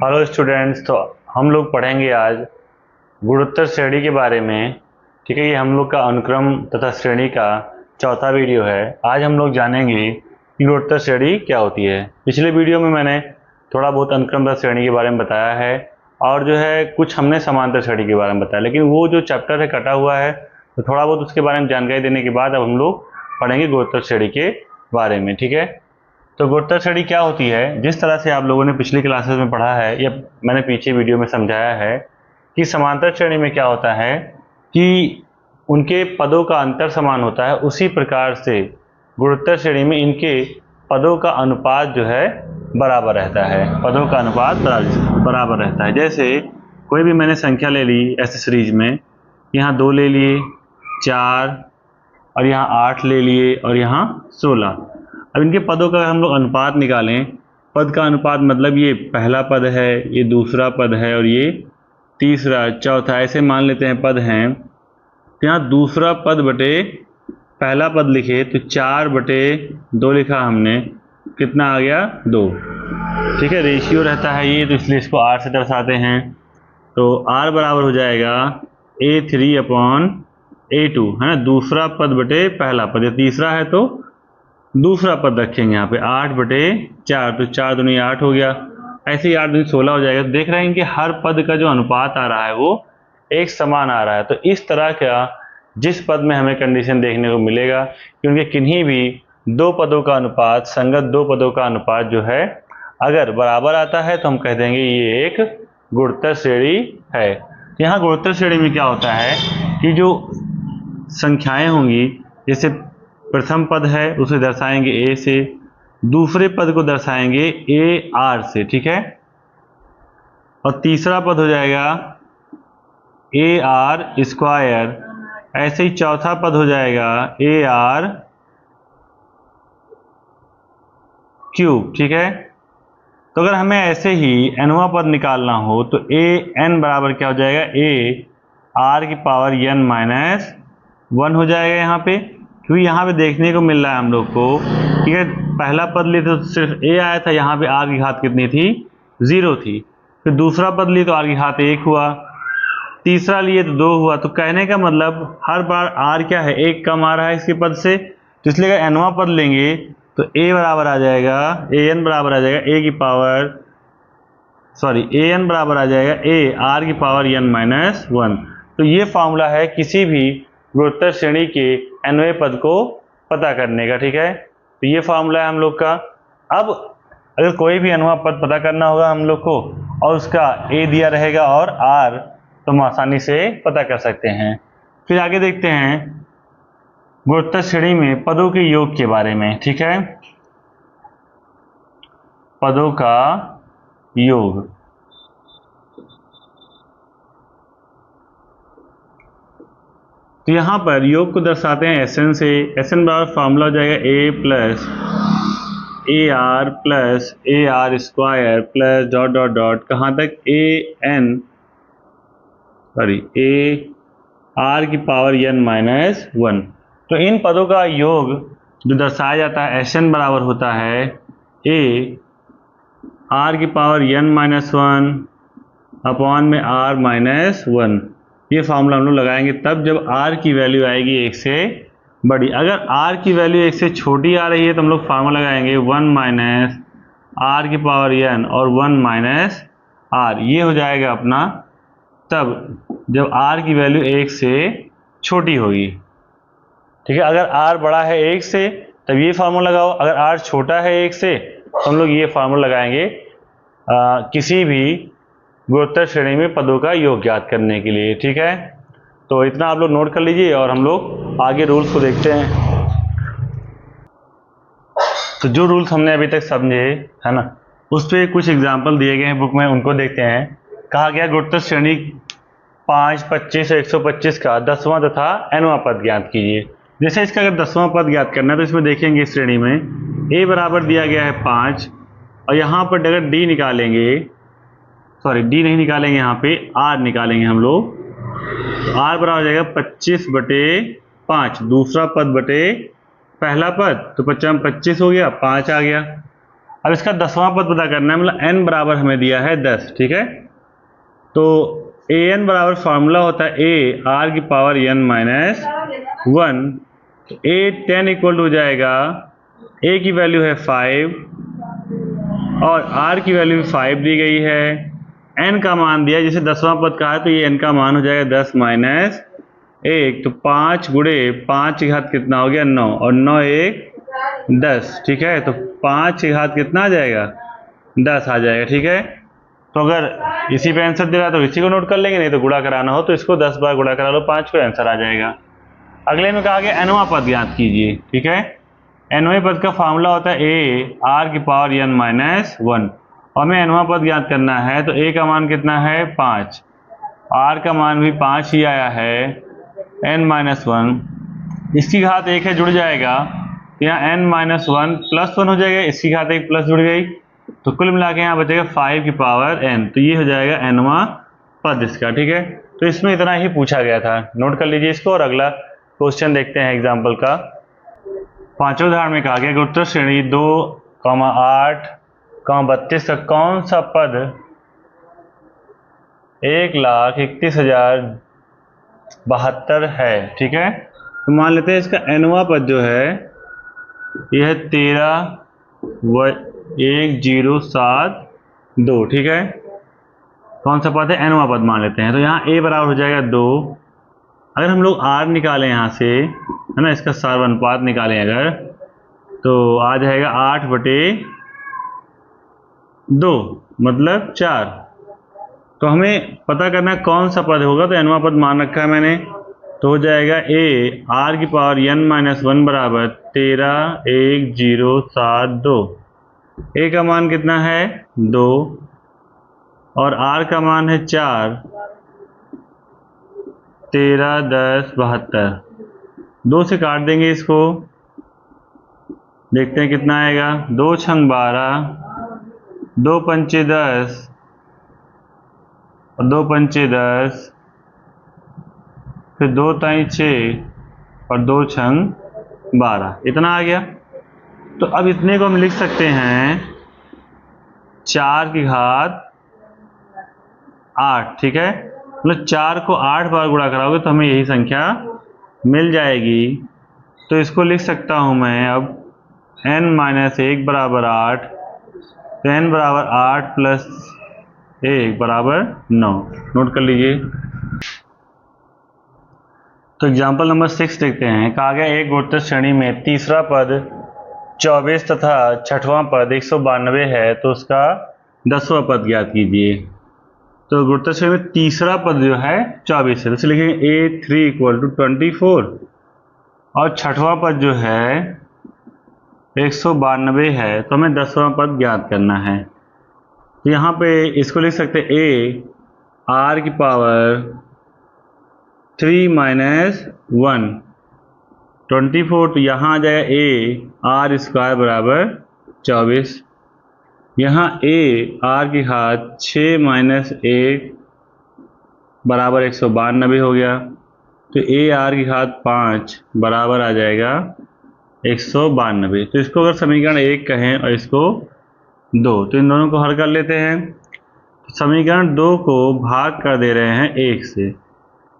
Hello students. तो हम लोग पढ़ेंगे आज गुणोत्तर श्रेणी के बारे में। ठीक है, ये हम लोग का अनुक्रम तथा श्रेणी का चौथा वीडियो है। आज हम लोग जानेंगे कि गुणोत्तर श्रेणी क्या होती है। पिछले वीडियो में मैंने थोड़ा बहुत अनुक्रम तथा श्रेणी के बारे में बताया है और जो है कुछ हमने समांतर श्रेणी के बारे में बताया, लेकिन वो जो चैप्टर है कटा हुआ है, तो थोड़ा बहुत उसके बारे में जानकारी देने के बाद अब हम लोग पढ़ेंगे गुणोत्तर श्रेणी के बारे में। ठीक है, तो गुणोत्तर श्रेणी क्या होती है, जिस तरह से आप लोगों ने पिछली क्लासेस में पढ़ा है या मैंने पीछे वीडियो में समझाया है कि समांतर श्रेणी में क्या होता है कि उनके पदों का अंतर समान होता है, उसी प्रकार से गुणोत्तर श्रेणी में इनके पदों का अनुपात जो है बराबर रहता है। पदों का अनुपात बराबर रहता है। जैसे कोई भी मैंने संख्या ले ली ऐसे सीरीज में, यहाँ 2 ले लिए, 4 और यहाँ 8 ले लिए और यहाँ 16। अब इनके पदों का हम लोग अनुपात निकालें। पद का अनुपात मतलब ये पहला पद है, ये दूसरा पद है और ये तीसरा चौथा, ऐसे मान लेते हैं पद हैं। तो यहाँ दूसरा पद बटे पहला पद लिखे तो 4/2 लिखा हमने, कितना आ गया 2। ठीक है, रेशियो रहता है ये, तो इसलिए इसको R से दर्शाते हैं। तो R बराबर हो जाएगा A3/A2, है ना। दूसरा पद बटे पहला पद, या तीसरा है तो दूसरा पद रखेंगे यहाँ पे 8/4, तो 4 दूनी 8 हो गया। ऐसे ही 8 दूनी 16 हो जाएगा। तो देख रहे हैं कि हर पद का जो अनुपात आ रहा है वो एक समान आ रहा है। तो इस तरह का जिस पद में हमें कंडीशन देखने को मिलेगा कि उनके किन्हीं भी दो पदों का अनुपात, संगत दो पदों का अनुपात जो है अगर बराबर आता है तो हम कह देंगे ये एक गुणोत्तर श्रेणी है। यहाँ गुणोत्तर श्रेणी में क्या होता है कि जो संख्याएं होंगी, जैसे प्रथम पद है उसे दर्शाएंगे A से, दूसरे पद को दर्शाएंगे AR से, ठीक है, और तीसरा पद हो जाएगा AR²। ऐसे ही चौथा पद हो जाएगा AR³। ठीक है, तो अगर हमें ऐसे ही nवां पद निकालना हो तो AN बराबर क्या हो जाएगा, AR⁻n−1 हो जाएगा यहाँ पे। क्योंकि यहाँ पे देखने को मिल रहा है हम लोग को, ठीक है, पहला पद लिए तो सिर्फ A आया था, यहाँ पे R की घात कितनी थी, 0 थी। फिर दूसरा पद लिए तो R की घात 1 हुआ, तीसरा लिए तो 2 हुआ। तो कहने का मतलब हर बार R क्या है, 1 कम आ रहा है इसके पद से। तो इसलिए अगर nवां पद लेंगे तो AN बराबर आ जाएगा AN बराबर आ जाएगा AR⁻n−1। तो ये फॉर्मूला है किसी भी गुणोत्तर श्रेणी के nवें पद को पता करने का। ठीक है, तो ये फॉर्मूला है हम लोग का। अब अगर कोई भी nवां पद पता करना होगा हम लोग को और उसका A दिया रहेगा और R, तो हम आसानी से पता कर सकते हैं। फिर आगे देखते हैं गुणोत्तर श्रेणी में पदों के योग के बारे में। ठीक है, पदों का योग। तो यहाँ पर योग को दर्शाते हैं SN से। SN बराबर फॉर्मूला हो जाएगा A+AR+AR² कहाँ तक, AR⁻n−1। तो इन पदों का योग जो दर्शाया जाता है SN बराबर होता है AR⁻n−1/R−1। ये फॉर्मूला हम लोग लगाएंगे तब जब R की वैल्यू आएगी 1 से बड़ी। अगर R की वैल्यू 1 से छोटी आ रही है तो हम लोग फॉर्मूला लगाएंगे 1−R⁻n और 1−R। ये हो जाएगा अपना तब जब R की वैल्यू 1 से छोटी होगी। ठीक है, अगर R बड़ा है 1 से तब ये फार्मूला लगाओ, अगर R छोटा है 1 से तो हम लोग ये फार्मूला लगाएंगे किसी भी गुणोत्तर श्रेणी में पदों का योग ज्ञात करने के लिए। ठीक है, तो इतना आप लोग नोट कर लीजिए और हम लोग आगे रूल्स को देखते हैं। तो जो रूल्स हमने अभी तक समझे है ना, उस पर कुछ एग्जाम्पल दिए गए हैं बुक में, उनको देखते हैं। कहा गया गुणोत्तर श्रेणी 5, 25 और 125 का 10वां तथा nवां पद ज्ञात कीजिए। जैसे इसका अगर 10वां पद ज्ञात करना है तो इसमें देखेंगे इस श्रेणी में A बराबर दिया गया है 5 और यहाँ पर अगर D निकालेंगे, D नहीं निकालेंगे, यहाँ पे R निकालेंगे हम लोग, तो R बराबर हो जाएगा 25/5, दूसरा पद बटे पहला पद, तो 25 हो गया, 5 आ गया। अब इसका 10वां पद पता करना है, मतलब n बराबर हमें दिया है 10, ठीक है। तो an बराबर फार्मूला होता है a r की पावर n माइनस 1। तो a 10 इक्वल टू हो जाएगा, a की वैल्यू है 5 और r की वैल्यू भी 5 दी गई है, n का मान दिया, जैसे 10वां पद का है तो ये n का मान हो जाएगा 10 माइनस 1। तो 5 गुणे 5 की घात कितना हो गया 9, और 9 1 10, ठीक है। तो 5 की घात कितना आ जाएगा 10 आ जाएगा, ठीक है। तो अगर इसी पे आंसर दे रहा है तो इसी को नोट कर लेंगे, नहीं तो गुणा कराना हो तो इसको 10 बार गुणा करा लो 5 को, आंसर आ जाएगा। अगले में कहा गया nवां पद ज्ञात कीजिए, ठीक है। nवें पद का फार्मूला होता है a r की पावर n माइनस 1, और हमें nवां पद ज्ञात करना है। तो a का मान कितना है 5, r का मान भी 5 ही आया है, n माइनस 1, इसकी घात 1 है, जुड़ जाएगा तो यहाँ n माइनस 1 प्लस 1 हो जाएगा, इसकी घात 1 प्लस जुड़ गई, तो कुल मिला के यहाँ बचेगा 5 की पावर n। तो ये हो जाएगा nवां पद इसका, ठीक है। तो इसमें इतना ही पूछा गया था, नोट कर लीजिए इसको। और अगला क्वेश्चन देखते हैं एग्जाम्पल का। पांचवें उदाहरण में कहा गया गुरुत्तर श्रेणी 2, 8, 32 का कौन सा पद 1,31,072 है, ठीक है। तो मान लेते हैं इसका nवां पद जो है यह है 13,1072, ठीक है। कौन सा पद है nवां पद मान लेते हैं। तो यहाँ a बराबर हो जाएगा 2, अगर हम लोग r निकालें यहाँ से, है ना, इसका सार्वनुपात निकालें अगर, तो आ जाएगा 8/2 मतलब 4। तो हमें पता करना है कौन सा पद होगा, तो nवां पद मान रखा है मैंने, तो हो जाएगा a r की पावर n माइनस 1 बराबर 13,1072। a का मान कितना है 2 और r का मान है 4, 13,1072, 2 से काट देंगे इसको, देखते हैं कितना आएगा। 2 छंग 12, 2 पंचे 10 और 2 पंचे 10, फिर 2 ताई 6 और 2 छंग 12, इतना आ गया। तो अब इतने को हम लिख सकते हैं 4 की घात 8, ठीक है। मतलब 4 को 8 बार गुणा कराओगे तो हमें यही संख्या मिल जाएगी। तो इसको लिख सकता हूं मैं अब n माइनस 1 बराबर 8, तो n बराबर 8 प्लस 1 बराबर 9, नोट कर लीजिए। तो एग्जाम्पल नंबर 6 देखते हैं। कहा गया एक गुरुत्तर श्रेणी में तीसरा पद 24 तथा छठवां पद 192 है, तो उसका 10वां पद ज्ञात कीजिए। तो गुरुत्तर श्रेणी में तीसरा पद जो है 24 है, तो लिखेंगे A3 इक्वल टू 24, और छठवां पद जो है 192 है, तो हमें 10वां पद ज्ञात करना है। तो यहाँ पे इसको लिख सकते हैं a r की पावर 3 माइनस 1 24, तो यहाँ आ जाएगा a r स्क्वायर बराबर 24, यहाँ a r की घात 6 माइनस 1 बराबर 192 हो गया, तो a r की घात 5 बराबर आ जाएगा 192। तो इसको अगर समीकरण 1 कहें और इसको 2, तो इन दोनों को हल कर लेते हैं। समीकरण 2 को भाग कर दे रहे हैं 1 से,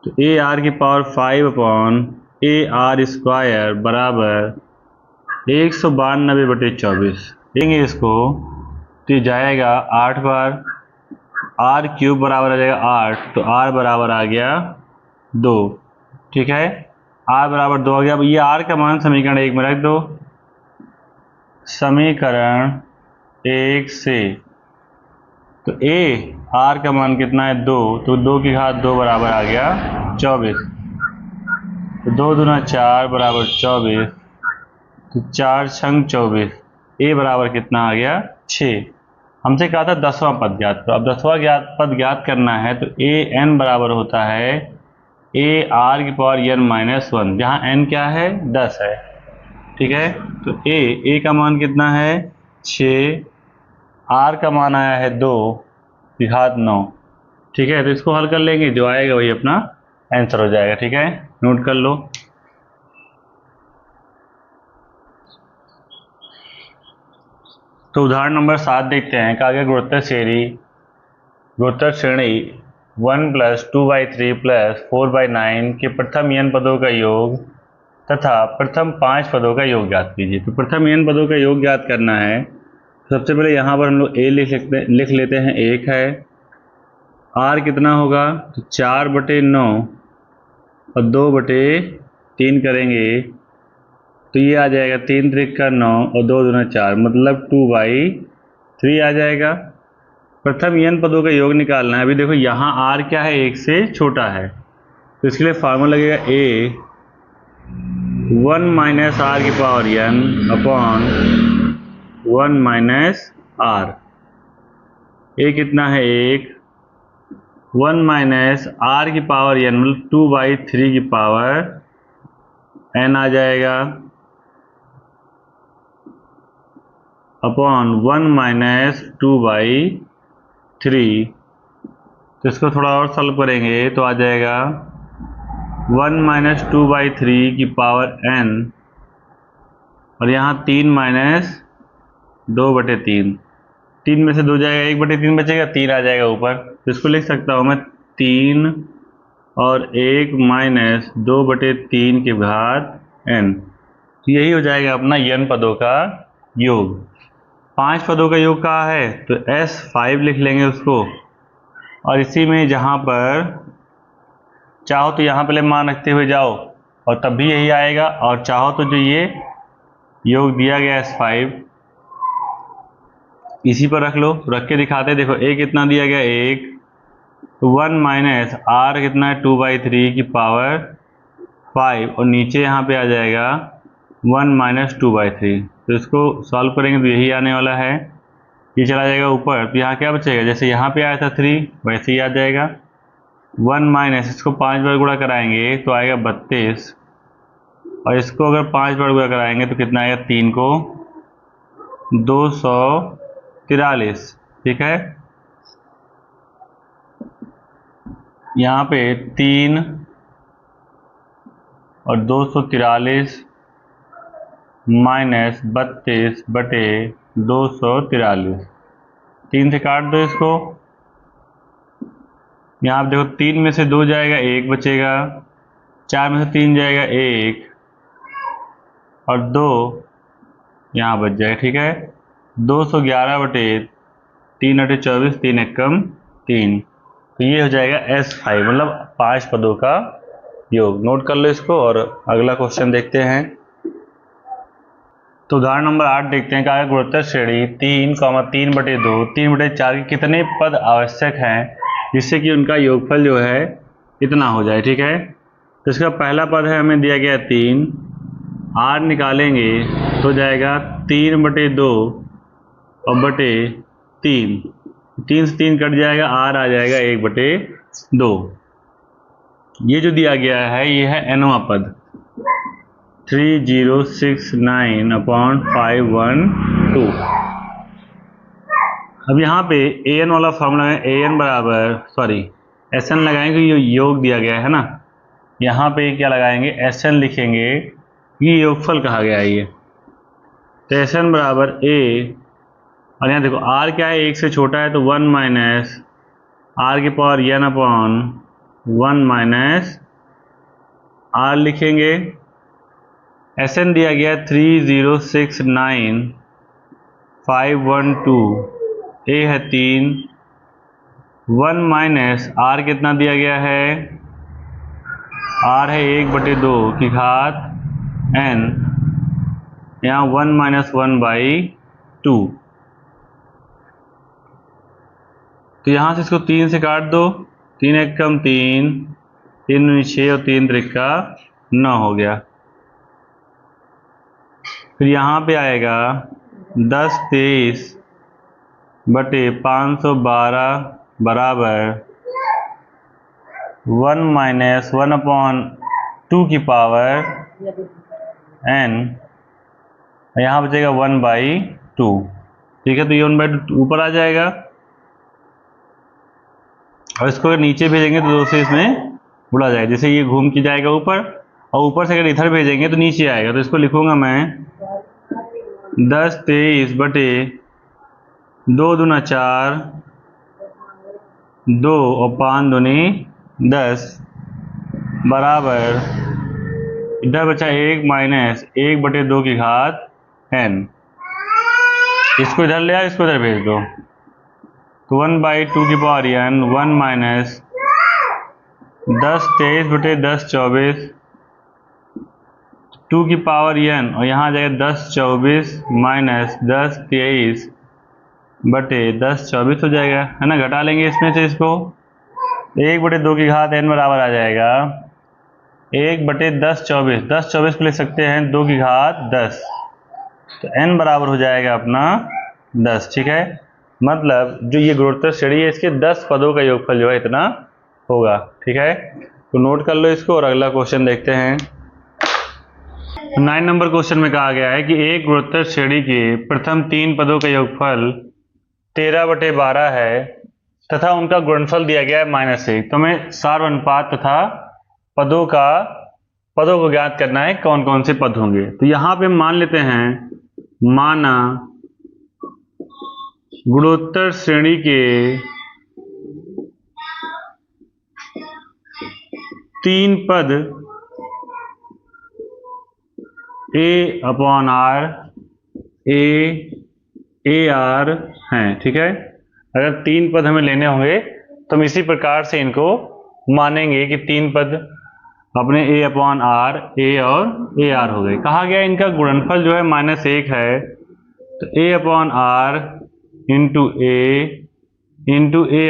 तो a r की power 5 upon a r square बराबर 192/24 देंगे इसको, तो ये जाएगा 8 बार, r क्यूब बराबर आ जाएगा 8, तो r बराबर आ गया 2, ठीक है। r बराबर 2 आ गया। अब ये r का मान समीकरण 1 में रख दो, समीकरण 1 से, तो a r का मान कितना है 2, तो 2 की घात 2 बराबर आ गया 24, तो 2 दूना 4 बराबर 24, तो 4 छंग 24, a बराबर कितना आ गया 6। हमसे कहा था 10वां पद ज्ञात करो। अब 10वां पद ज्ञात करना है, तो a n बराबर होता है a r की पावर n माइनस 1, जहाँ n क्या है 10 है, ठीक है। तो a का मान कितना है 6, r का मान आया है 2 की घात 9, ठीक है। तो इसको हल कर लेंगे, जो आएगा वही अपना आंसर हो जाएगा, ठीक है। नोट कर लो। तो उदाहरण नंबर 7 देखते हैं। कहा गया गुणोत्तर श्रेणी 1 + 2/3 + 4/9 के प्रथम n पदों का योग तथा प्रथम 5 पदों का योग ज्ञात कीजिए। तो प्रथम n पदों का योग ज्ञात करना है। सबसे पहले यहाँ पर हम लोग a लिख लेते हैं। 1 है, r कितना होगा तो 4/9 और 2/3 करेंगे तो ये आ जाएगा 3 त्रिक का 9 और 2 दूना 4 मतलब 2/3 आ जाएगा। प्रथम n पदों का योग निकालना है। अभी देखो यहाँ r क्या है, 1 से छोटा है, तो इसके लिए फार्मूला लगेगा a 1 - r⁻n upon 1 - r। a कितना है 1, 1 - r⁻n मतलब 2/3 की पावर n आ जाएगा अपॉन 1 - 2/3। तो इसको थोड़ा और सॉल्व करेंगे तो आ जाएगा 1 - 2/3 की पावर n और यहाँ 3 - 2/3। 3 में से 2 जाएगा, 1/3 बचेगा, 3 आ जाएगा ऊपर। तो इसको लिख सकता हूँ मैं 3 और 1 - 2/3 के घात n। तो यही हो जाएगा अपना n पदों का योग। 5 पदों का योग कहा है तो S5 लिख लेंगे उसको, और इसी में जहाँ पर चाहो तो यहाँ पहले मान रखते हुए जाओ और तब भी यही आएगा, और चाहो तो जो ये योग दिया गया S5 इसी पर रख लो। रख के दिखाते, देखो a कितना दिया गया 1, 1 - r कितना है 2/3 की पावर 5 और नीचे यहाँ पे आ जाएगा 1 - 2/3। तो इसको सॉल्व करेंगे तो यही आने वाला है, ये चला जाएगा ऊपर। तो यहाँ क्या बचेगा, जैसे यहाँ पे आया था 3 वैसे ही आ जाएगा। 1 - इसको 5 बार गुणा कराएंगे तो आएगा 32, और इसको अगर 5 बार गुणा कराएंगे तो कितना आएगा, 3 को 243। ठीक है, यहाँ पे 3 और 243 माइनस 32/243। 3 से काट दो इसको। यहाँ देखो 3 में से 2 जाएगा, 1 बचेगा, 4 में से 3 जाएगा 1 और 2 यहाँ बच जाएगा। ठीक है, 211/3 × 24 3 एकम 3। तो ये हो जाएगा S5 मतलब 5 पदों का योग। नोट कर लो इसको और अगला क्वेश्चन देखते हैं। तो उदाहरण नंबर 8 देखते हैं। कहा गुणोत्तर श्रेणी 3, 3/2, 3/4 के कितने पद आवश्यक हैं जिससे कि उनका योगफल जो है इतना हो जाए। ठीक है, तो इसका पहला पद है हमें दिया गया 3, r निकालेंगे तो जाएगा 3/2 और बटे 3, 3 से 3 कट जाएगा, r आ जाएगा 1/2। ये जो दिया गया है ये है nवां पद 3069/512। अब यहाँ पे an वाला फॉर्मूला है, an बराबर Sn लगाएंगे, ये योग दिया गया है ना, यहाँ पे क्या लगाएंगे Sn लिखेंगे, ये योगफल कहा गया है ये। तो Sn बराबर a, और यहाँ देखो r क्या है, 1 से छोटा है तो 1 - r⁻n अपॉन 1 - r लिखेंगे। Sn दिया गया 3069/512, a है 3, 1 - r कितना दिया गया है, r है 1/2 की घात n, यहाँ 1 - 1/2। तो यहाँ से इसको 3 से काट दो, 3 एकम 3, 3 दूनी 6 और 3 त्रिका 9 हो गया। फिर यहाँ पे आएगा 1023/512 बराबर 1 - 1/2 की पावर n, यहाँ बचेगा 1/2। ठीक है, तो ये 1/2 ऊपर आ जाएगा, और इसको अगर नीचे भेजेंगे तो 2 से इसमें उड़ा जाएगा, जैसे ये घूम के जाएगा ऊपर, और ऊपर से अगर इधर भेजेंगे तो नीचे आएगा। तो इसको लिखूंगा मैं 1023/512 2 दूना 4, 2 और 5 दूनी 10 बराबर इधर बचा 1 माइनस 1/2 की घात n। इसको इधर ले आओ, इसको इधर भेज दो, तो 1/2 की पावर n 1 माइनस 10 23/10 24 2 की पावर n, और यहाँ आ जाएगा 10 24 माइनस 10 23/10 24 हो जाएगा, है ना। घटा लेंगे इसमें से इसको, 1/2 की घात n बराबर आ जाएगा 1/10 24, 10 24 को लिख सकते हैं 2 की घात 10, तो n बराबर हो जाएगा अपना 10। ठीक है, मतलब जो ये गुणोत्तर श्रेणी है इसके 10 पदों का योगफल जो है इतना होगा। ठीक है, तो नोट कर लो इसको और अगला क्वेश्चन देखते हैं। 9 नंबर क्वेश्चन में कहा गया है कि एक गुणोत्तर श्रेणी के प्रथम 3 पदों का योगफल 13/12 है तथा उनका गुणनफल दिया गया है -1। तो हमें सार अनुपात तथा पदों को ज्ञात करना है, कौन कौन से पद होंगे। तो यहाँ पे मान लेते हैं, माना गुणोत्तर श्रेणी के 3 पद a/r a/r हैं। ठीक है, अगर 3 पद हमें लेने होंगे तो हम इसी प्रकार से इनको मानेंगे कि 3 पद अपने a/r a और ar हो गए। कहा गया इनका गुणनफल जो है -1 है, तो a/r इंटू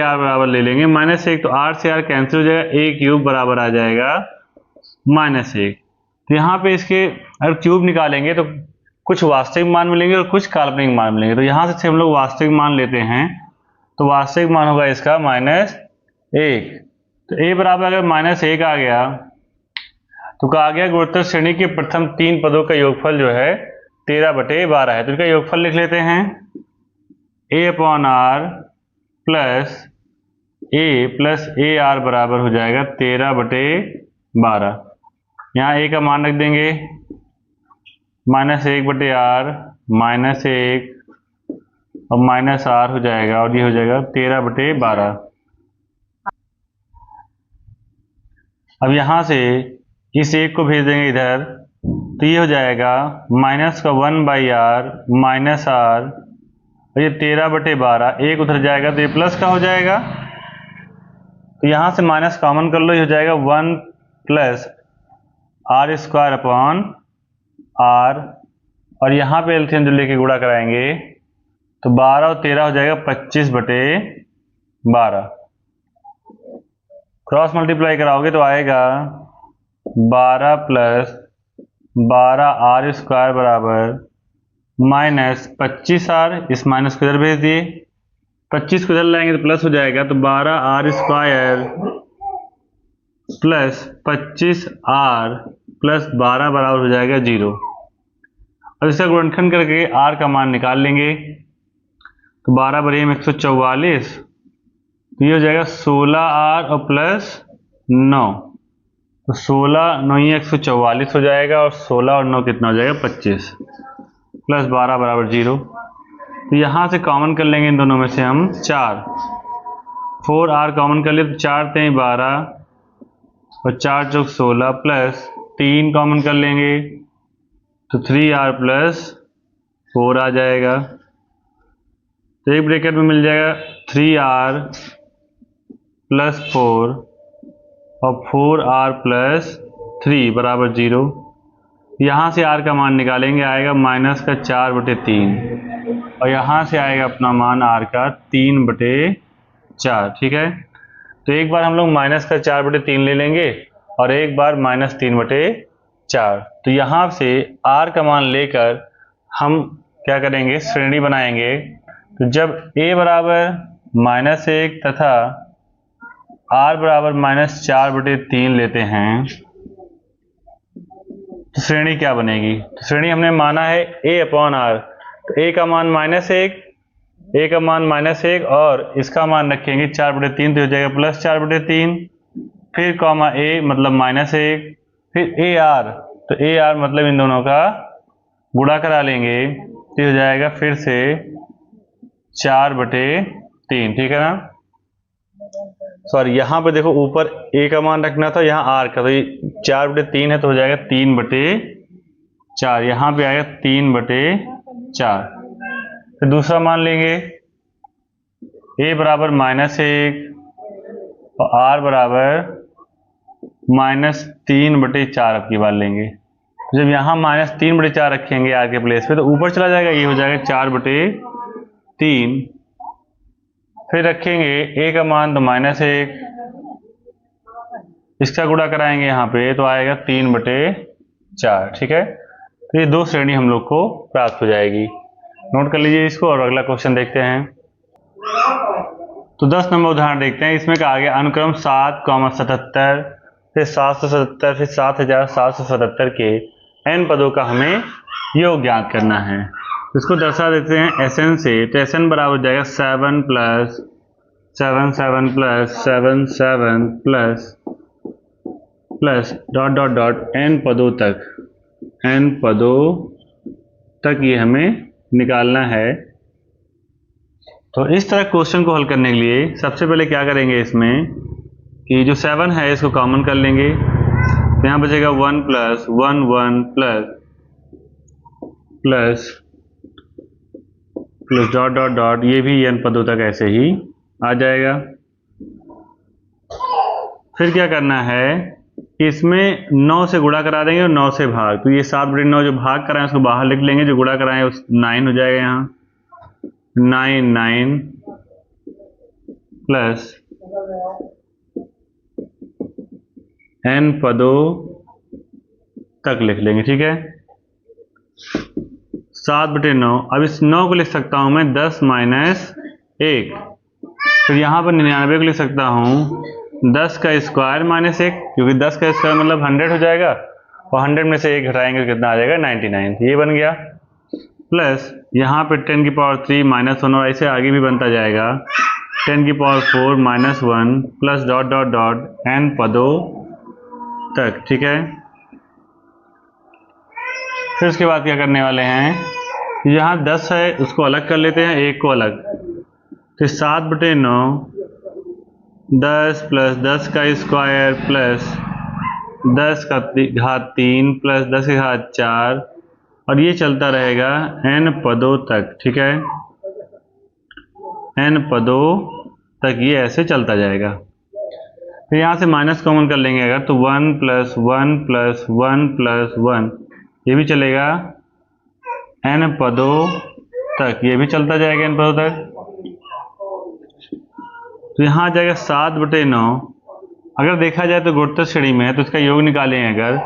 ar बराबर ले लेंगे -1, तो r से r कैंसिल हो जाएगा, a³ बराबर आ जाएगा -1। तो यहाँ पे इसके अगर क्यूब निकालेंगे तो कुछ वास्तविक मान मिलेंगे और कुछ काल्पनिक मान मिलेंगे। तो यहाँ से हम लोग वास्तविक मान लेते हैं, तो वास्तविक मान होगा इसका -1। तो a बराबर अगर -1 आ गया तो कहा गया गुणोत्तर श्रेणी के प्रथम 3 पदों का योगफल जो है 13/12 है। तो इसका योगफल लिख लेते हैं, a/r plus a plus ar बराबर हो जाएगा 13/12। यहाँ a का मान रख देंगे, -1/r -1 और -r हो जाएगा, और ये हो जाएगा 13/12। अब यहाँ से इस 1 को भेज देंगे इधर, तो ये हो जाएगा -1/r -r, और ये 13/12, 1 उधर जाएगा तो ये प्लस का हो जाएगा। तो यहाँ से माइनस कॉमन कर लो, ये हो जाएगा 1 प्लस r²/r, और यहाँ पे एलसीएम जो लेके गुणा कराएंगे तो 12 और 13 हो जाएगा 25/12। क्रॉस मल्टीप्लाई कराओगे तो आएगा 12 प्लस 12r² बराबर -25r, इस माइनस को इधर भेज दिए, 25 को इधर लाएंगे तो प्लस हो जाएगा, तो 12r² प्लस 25r प्लस 12 बराबर हो जाएगा 0। अब इसका गुणनखंड करके r का मान निकाल लेंगे, तो 12×144, तो ये हो जाएगा 16r और प्लस 9, तो 16 9 144 हो जाएगा, और 16 और 9 कितना हो जाएगा 25, प्लस 12 बराबर 0। तो यहाँ से कॉमन कर लेंगे इन दोनों में से हम 4, 4r कॉमन कर ले तो 4 3 12 और 4 चौक 16, प्लस 3 कॉमन कर लेंगे तो 3r प्लस 4 आ जाएगा। तो एक ब्रैकेट में मिल जाएगा 3r प्लस 4 और 4r प्लस 3 बराबर 0। यहाँ से r का मान निकालेंगे, आएगा -4/3, और यहाँ से आएगा अपना मान r का 3/4। ठीक है, तो एक बार हम लोग -4/3 ले लेंगे और एक बार -3/4। तो यहाँ से r का मान लेकर हम क्या करेंगे, श्रेणी बनाएंगे। तो जब a बराबर -1 तथा r बराबर -4/3 लेते हैं तो श्रेणी क्या बनेगी। तो श्रेणी हमने माना है a/r, तो a का मान -1 और इसका मान रखेंगे 4/3, तो हो जाएगा +4/3, फिर कॉमा a मतलब -1, फिर ar, तो ar मतलब इन दोनों का गुणा करा लेंगे, तो हो जाएगा फिर से 4/3, ठीक है ना। सॉरी, यहाँ पे देखो ऊपर a का मान रखना था, यहाँ r का, तो ये 4/3 है तो हो जाएगा 3/4। यहाँ पे आएगा 3/4। फिर दूसरा मान लेंगे a बराबर -1 और r बराबर -3/4 अब की बार लेंगे। जब यहाँ -3/4 रखेंगे r के प्लेस पे तो ऊपर चला जाएगा, ये हो जाएगा 4/3। फिर रखेंगे a का मान तो -1, इसका गुणा कराएंगे यहाँ पे तो आएगा 3/4, ठीक है। तो ये दो श्रेणी हम लोग को प्राप्त हो जाएगी। नोट कर लीजिए इसको और अगला क्वेश्चन देखते हैं। तो 10 नंबर उदाहरण देखते हैं। इसमें कहा गया अनुक्रम 7,77 फिर 777 फिर 7,777 के n पदों का हमें योग ज्ञात करना है। इसको दर्शा देते हैं Sn से। तो Sn बराबर हो जाएगा 7 + 7 7 + 7 7 प्लस n पदों तक ये हमें निकालना है। तो इस तरह क्वेश्चन को हल करने के लिए सबसे पहले क्या करेंगे, इसमें कि जो 7 है इसको कॉमन कर लेंगे। तो यहाँ बचेगा 1 + 1 1 प्लस ये भी n पदों तक ऐसे ही आ जाएगा। फिर क्या करना है कि इसमें 9 से गुणा करा देंगे और 9 से भाग। तो ये 7/9 जो भाग कराएं उसको बाहर लिख लेंगे, जो गुणा कराएं उस 9 हो जाएगा। यहाँ 9 9 प्लस n पदों तक लिख लेंगे, ठीक है। 7/9, अब इस 9 को लिख सकता हूं मैं 10 - 1। फिर यहाँ पर 99 को लिख सकता हूँ 10 का स्क्वायर -1, क्योंकि 10 का स्क्वायर मतलब 100 हो जाएगा और 100 में से 1 घटाएंगे तो कितना आ जाएगा 99, ये बन गया। प्लस यहाँ पे 10⁻³ -1 और ऐसे आगे भी बनता जाएगा 10⁻⁴ -1 प्लस n पदों तक, ठीक है। फिर उसके बाद क्या करने वाले हैं, यहाँ 10 है उसको अलग कर लेते हैं, 1 को अलग। फिर 7/9 10 प्लस 10 का स्क्वायर प्लस 10 का घात 3 प्लस 10 की घात 4 और ये चलता रहेगा n पदों तक, ठीक है। n पदों तक ये ऐसे चलता जाएगा। फिर यहाँ से माइनस कॉमन कर लेंगे अगर, तो 1 + 1 + 1 + 1 ये भी चलेगा n पदों तक, ये भी चलता जाएगा n पदों तक। तो यहाँ आ जाएगा 7/9। अगर देखा जाए तो गुणोत्तर श्रेणी में है तो इसका योग निकालें अगर,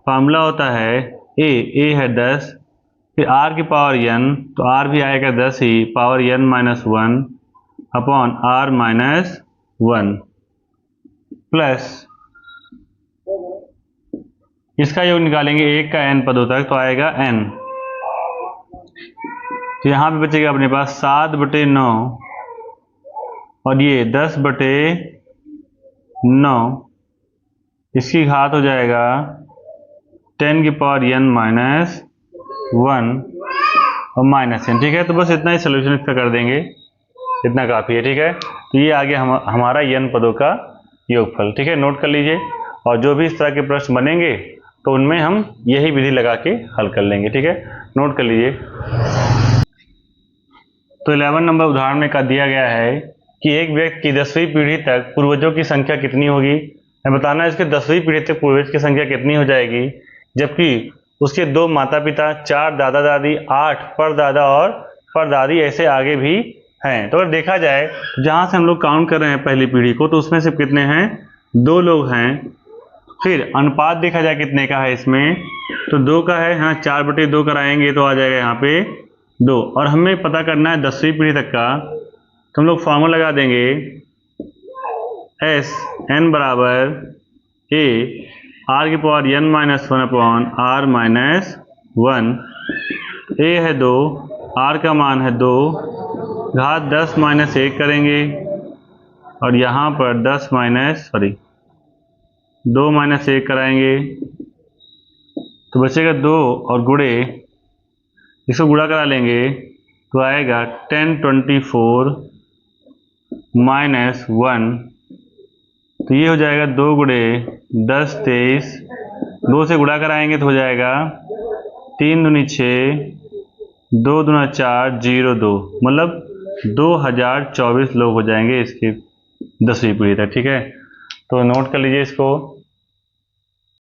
फार्मूला होता है a है 10, फिर r की पावर n, तो r भी आएगा 10 ही, power n - 1 upon r - 1 plus इसका योग निकालेंगे 1 का n पदों तक तो आएगा n। तो यहाँ पे बचेगा अपने पास 7/9 और ये 10/9, इसकी घात हो जाएगा 10⁻n - 1 और -n, ठीक है। तो बस इतना ही सोल्यूशन इसका कर देंगे, इतना काफ़ी है, ठीक है। तो ये आ गया हमारा n पदों का योगफल, ठीक है। नोट कर लीजिए और जो भी इस तरह के प्रश्न बनेंगे तो उनमें हम यही विधि लगा के हल कर लेंगे, ठीक है। नोट कर लीजिए। तो 11 नंबर उदाहरण में का दिया गया है कि एक व्यक्ति की 10वीं पीढ़ी तक पूर्वजों की संख्या कितनी होगी। मैं बताना है इसके 10वीं पीढ़ी तक पूर्वज की संख्या कितनी हो जाएगी, जबकि उसके 2 माता पिता, 4 दादा दादी, 8 परदादा और परदादी ऐसे आगे भी हैं। तो अगर देखा जाए जहाँ से हम लोग काउंट कर रहे हैं पहली पीढ़ी को, तो उसमें से कितने हैं, 2 लोग हैं। फिर अनुपात देखा जाए कितने का है इसमें, तो 2 का है। हाँ, 4/2 कराएंगे तो आ जाएगा यहाँ पे 2। और हमें पता करना है 10वीं पीढ़ी तक का, तो हम लोग फॉर्मूला लगा देंगे Sn बराबर a r⁻n - 1 upon r - 1। a है 2, r का मान है 2, घात 10 - 1 करेंगे और यहाँ पर 2 - 1 कराएंगे तो बचेगा 2 और गुणे, इसको गुणा करा लेंगे तो आएगा 1024 माइनस 1, तो ये हो जाएगा 2 गुणे 10 23, 2 से गुणा कराएंगे तो हो जाएगा 3 दूनी 6, 2 दूना 4, 0 2, मतलब 2024 लोग हो जाएंगे इसकी 10वीं पीढ़ी तक। ठीक है, तो नोट कर लीजिए इसको।